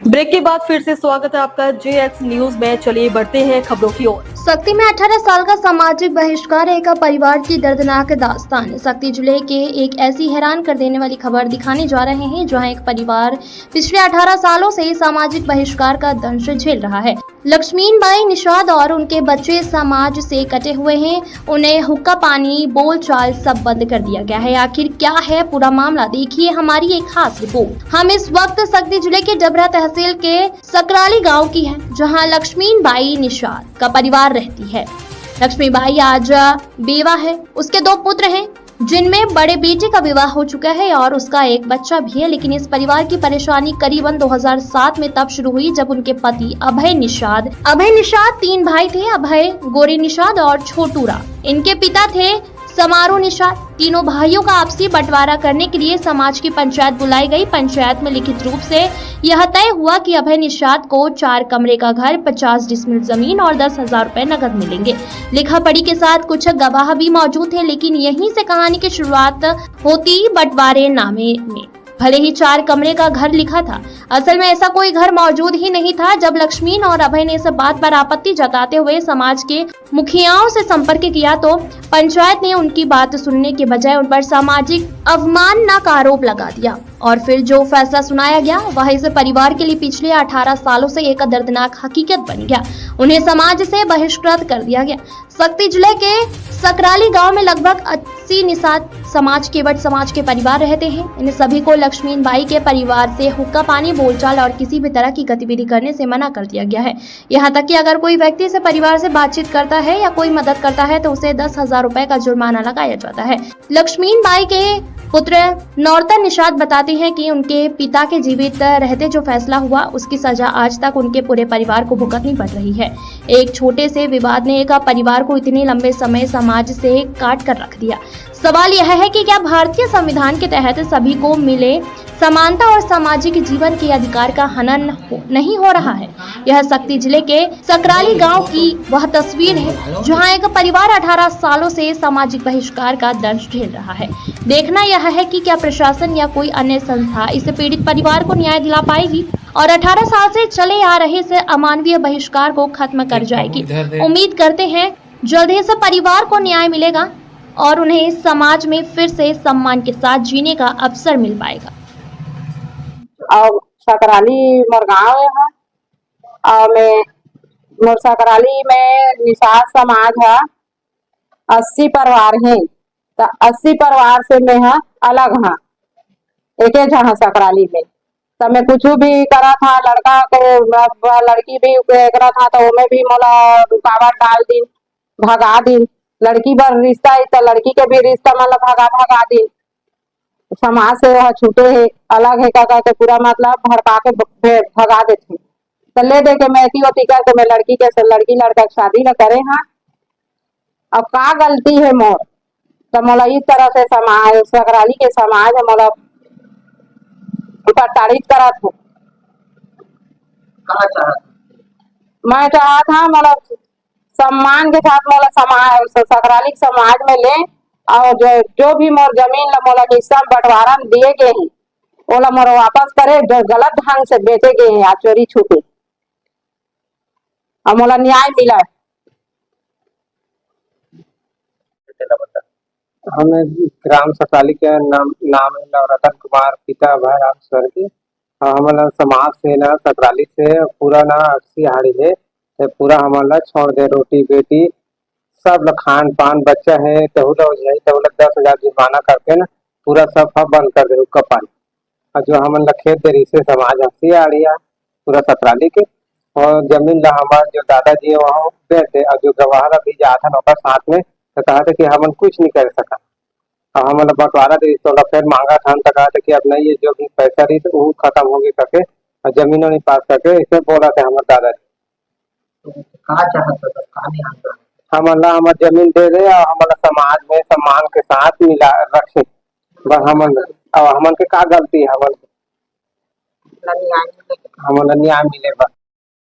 Break के बाद फिर से स्वागत है आपका जेएक्स न्यूज में। चलिए बढ़ते हैं खबरों की ओर। सख्ती में 18 साल का सामाजिक बहिष्कार एक परिवार की दर्दनाक दास्तान। सख्ती जिले के एक ऐसी हैरान कर देने वाली खबर दिखाने जा रहे हैं जहां एक परिवार पिछले 18 सालों से सामाजिक बहिष्कार का दंश झेल रहा है। लक्ष्मीन बाई निषाद और उनके बच्चे समाज से कटे हुए हैं। उन्हें हुक्का पानी बोलचाल सब बंद कर दिया गया है। आखिर क्या है पूरा मामला, देखिए हमारी एक खास रिपोर्ट। हम इस वक्त सख्ती जिले के डबरा तहसील के सकराली गांव की है जहां लक्ष्मीन बाई निषाद का परिवार रहती है। लक्ष्मी बाई आज बेवा है। उसके 2 पुत्र हैं जिनमें बड़े बेटे का विवाह हो चुका है और उसका एक बच्चा भी है। लेकिन इस परिवार की परेशानी करीबन 2007 में तब शुरू हुई जब उनके पति अभय निषाद 3 भाई थे, अभय, गोरी निषाद और छोटूरा। इनके पिता थे समारोह निषाद। तीनों भाइयों का आपसी बंटवारा करने के लिए समाज की पंचायत बुलाई गई। पंचायत में लिखित रूप से यह तय हुआ कि अभय निषाद को 4 कमरे का घर, 50 डिसमिल जमीन और 10,000 रुपए नकद मिलेंगे। लिखा पढ़ी के साथ कुछ गवाह भी मौजूद थे। लेकिन यहीं से कहानी की शुरुआत होती बंटवारे नामे में। भले ही 4 कमरे का घर लिखा था, असल में ऐसा कोई घर मौजूद ही नहीं था। जब लक्ष्मीन और अभय ने इस बात पर आपत्ति जताते हुए समाज के मुखियाओं से संपर्क किया तो पंचायत ने उनकी बात सुनने के बजाय उन पर सामाजिक अवमानना का आरोप लगा दिया। और फिर जो फैसला सुनाया गया वह इस परिवार के लिए पिछले 18 सालों से एक दर्दनाक हकीकत बन गया। उन्हें समाज से बहिष्कृत कर दिया गया। सख्ती जिले के सकराली गांव में लगभग 80 निषाद समाज केवट समाज के परिवार रहते हैं। इन सभी को लक्ष्मीन बाई के परिवार से हुक्का पानी बोलचाल और किसी भी तरह की गतिविधि करने से मना कर दिया गया है। यहाँ तक कि अगर कोई व्यक्ति से परिवार से बातचीत करता है या कोई मदद करता है तो उसे 10,000 रुपए का जुर्माना लगाया जाता है। लक्ष्मीन बाई के पुत्र नौरतन निषाद बताते हैं कि उनके पिता के जीवित रहते जो फैसला हुआ उसकी सजा आज तक उनके पूरे परिवार को भुगतनी पड़ रही है। एक छोटे से विवाद ने एक परिवार को इतने लंबे समय समाज से काट कर रख दिया। सवाल यह है कि क्या भारतीय संविधान के तहत सभी को मिले समानता और सामाजिक जीवन के अधिकार का हनन नहीं हो रहा है। यह सख्ती जिले के सकराली गांव की वह तस्वीर है जहां एक परिवार 18 सालों से सामाजिक बहिष्कार का दंश झेल रहा है। देखना यह है कि क्या प्रशासन या कोई अन्य संस्था इस पीड़ित परिवार को न्याय दिला पाएगी और 18 साल से चले आ रहे इस अमानवीय बहिष्कार को खत्म कर जाएगी। उम्मीद करते हैं जल्द ही इस परिवार को न्याय मिलेगा और उन्हें समाज में फिर से सम्मान के साथ जीने का अवसर मिल पाएगा। और सकराली मोर गाँव है और मोर सकराली में निषाद समाज है 80 परिवार है। तो 80 परिवार से मैं है अलग हाँ एक जहाँ सकराली में। तो मैं कुछ भी करा था लड़का को लड़की भी करा था तो मैं भी मोला रुकावट डाल दी, भगा दी। लड़की बर रिश्ता है तो लड़की के भी रिश्ता मतलब भगा दी। समाज से छूटे है अलग है का के पूरा मतलब भड़का के भगा देते। तो ले दे के मैं करके मैं लड़की लड़का शादी न करे हाँ। अब का गलती है मोर तो मोला इस तरह से समाज सकराली के समाज है मोला प्रताड़ित करा था। मैं चाहा था मोला सम्मान के साथ मोला समाज सकराली समाज में ले और जो भी मोर जमीन ला मोला हिस्सा बंटवारा दिए गए हैं ओला मोर वापस करे। जो गलत ढंग से बेचे गए हैं या चोरी छुपे और मोला न्याय मिला। हमें ग्राम सकराली के नाम है नवरतन कुमार, पिता भाई राम स्वर्गीय। हमारा समाज से ना सकराली से पूरा ना 80 हाड़ी है तो पूरा हमारा छोड़ दे। रोटी बेटी सब खान पान बच्चा है तो 10,000 जुर्माना करके ना पूरा सब बंद कर दे हुक्का पानी। और जो हम खेत दे से समाज हंसी आ रही है पूरा सकराली के और जमीन ला हमारे जो दादाजी है वहाँ देते और जो गवाह भी जाता ना साथ में तो कहा था कि हम कुछ नहीं कर सका और हम बंटवारा दे तो फिर मांगा था तो कहा था कि अब नहीं ये जो भी पैसा रही तो वो खत्म होगी करके और जमीनों नहीं पास करके इसे बोला था हमारे दादाजी। हमारा जमीन दे दे और हमारा समाज में सम्मान के साथ मिला रखे। बस हमन के का गलती है हमारा न्याय मिले बस।